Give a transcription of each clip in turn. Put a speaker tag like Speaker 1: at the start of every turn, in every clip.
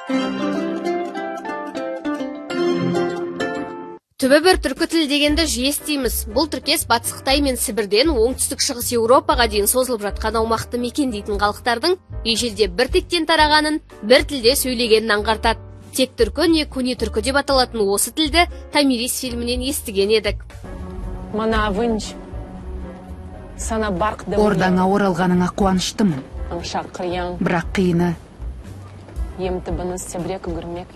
Speaker 1: Түбі бір түркі тілі дегенді жиі естиміз. Бұл тіркес Батыс Қытай мен Сібірден оңтүстік шығыс Еуропаға дейін созылып жатқан аумақты мекендейтін халықтардың ежелде бір тектен тарағанын, бір тілде сөйлегенін аңғартады. Тек түркі не көне түркі деп аталатын осы тілді Томирис фильмінен естіген едік.
Speaker 2: Ордаңа оралғаныңа қуаныштымын. Бірақ қиыны.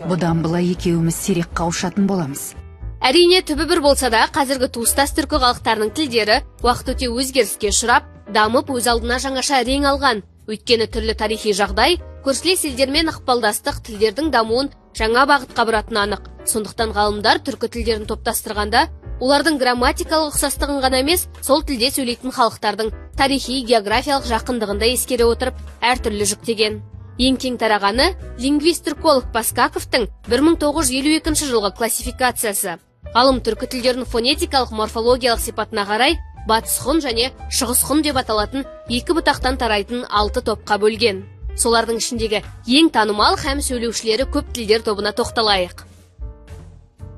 Speaker 2: Бұдан былай екеуміз сирек қауышатын боламыз.
Speaker 1: Әрине түбі бір болса да, қазіргі туыстас түркі халықтарының тілдері уақыт өте өзгеріске ұшырап, дамып өз алдына жаңаша рең алған. Өйткені түрлі тарихи жағдай, көршілес елдермен ықпалдастық тілдердің дамуын жаңа бағытқа бұратыны анық. Сондықтан ғалымдар түркі тілдерін топтастырғанда, олардың грамматикалық ұқсастығын ғана емес, сол тілде сөйлейтін халықтардың тарихи, географиялық жақындығын да ескере отырып, әртүрлі жүктеген. Ең кең тарағаны лингвист-түрколог Паскаковтың 1952 жылғы классификациясы. Ғалым түркі тілдерінің фонетикалық морфологиялық сипатына қарай батыс хұн және шығыс хұн деп аталатын екі бұтақтан тарайтын 6 топқа бөлген. Солардың ішіндегі ең танымал һәм сөйлеушілері көп тілдер тобына тоқталайық.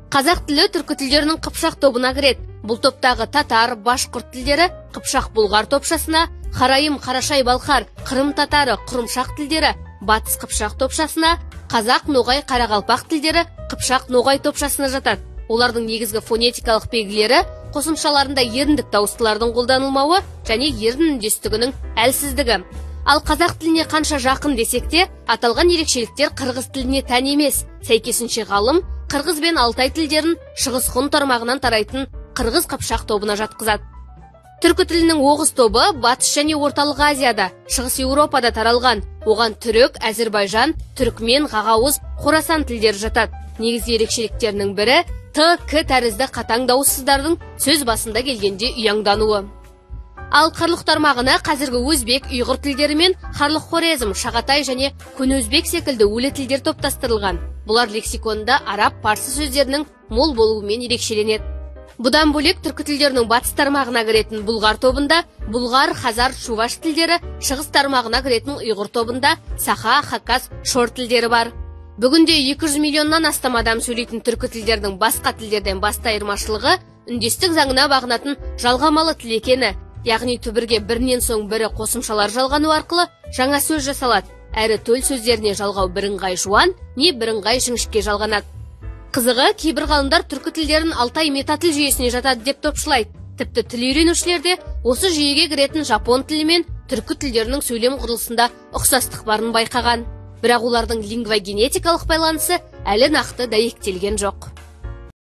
Speaker 1: Қазақ тілі түркі тілдерінің қыпшақ тобына кіреді. Бұл топтағы татар, башқұрт тілдері қыпшақ-бұлғар топшасына, қарайым-қарашай-балқар, қырым-татары, құрымшақ тілдері батыс қыпшақ топшасына, қазақ-ноғай қарақалпақ тілдері қыпшақ-ноғай топшасына жатады. Олардың негізгі фонетикалық белгілері қосымшаларында еріндік дауыстылардың қолданылмауы және ерін үндестігінің әлсіздігі. Ал қазақ тіліне қанша жақын десек те, аталған ерекшеліктер қырғыз тіліне тән емес. Сәйкесінше ғалым қырғыз бен алтай тілдерін шығыс хұн тармағынан тарайтын қырғыз-қыпшақ тобына жатқызады. Түркі тілінің оғыз тобы батыс және орталық Азияда, шығыс Еуропада таралған. Оған түрік, Әзірбайжан, түрікмен, ғағауыз, Хорасан тілдері жатады. Негізгі ерекшеліктерінің бірі Т-К тәрізді қатаң дауыссыздардың сөз басында келгенде ұяңдануы. Ал қарлұқ тармағына қазіргі өзбек, ұйғыр тілдері мен қарлұқ хорезм, шағатай және көне өзбек секілді өлі тілдер топтастырылған. Бұлар лексиконында араб, парсы сөздерінің мол болуымен ерекшеленеді. Бұдан бөлек түркі тілдерінің батыс тармағына кіретін бұлғар тобында бұлғар, хазар, шуваш тілдері, шығыс тармағына кіретін ұйғыр тобында саха, хакас, шор тілдері бар. Бүгінде 200 миллионнан астам адам сөйлейтін түркі тілдердің басқа тілдерден басты айырмашылығы үндестік заңына бағынатын жалғамалы тіл екені, яғни түбірге бірінен соң бірі қосымшалар жалғану арқылы жаңа сөз жасалады. Әрі төл сөздеріне жалғау бірыңғай жуан не бірыңғай жіңішке жалғанады. Қызығы, кейбір ғалымдар түркі тілдерін Алтай метатіл жүйесіне жатады деп топшылайды. Тіпті тіл үйренушілерде осы жүйеге кіретін жапон тілі мен түркі тілдерінің сөйлем құрылысында ұқсастық барын байқаған. Бірақ олардың лингвогенетикалық байланысы әлі нақты дәйектелген жоқ.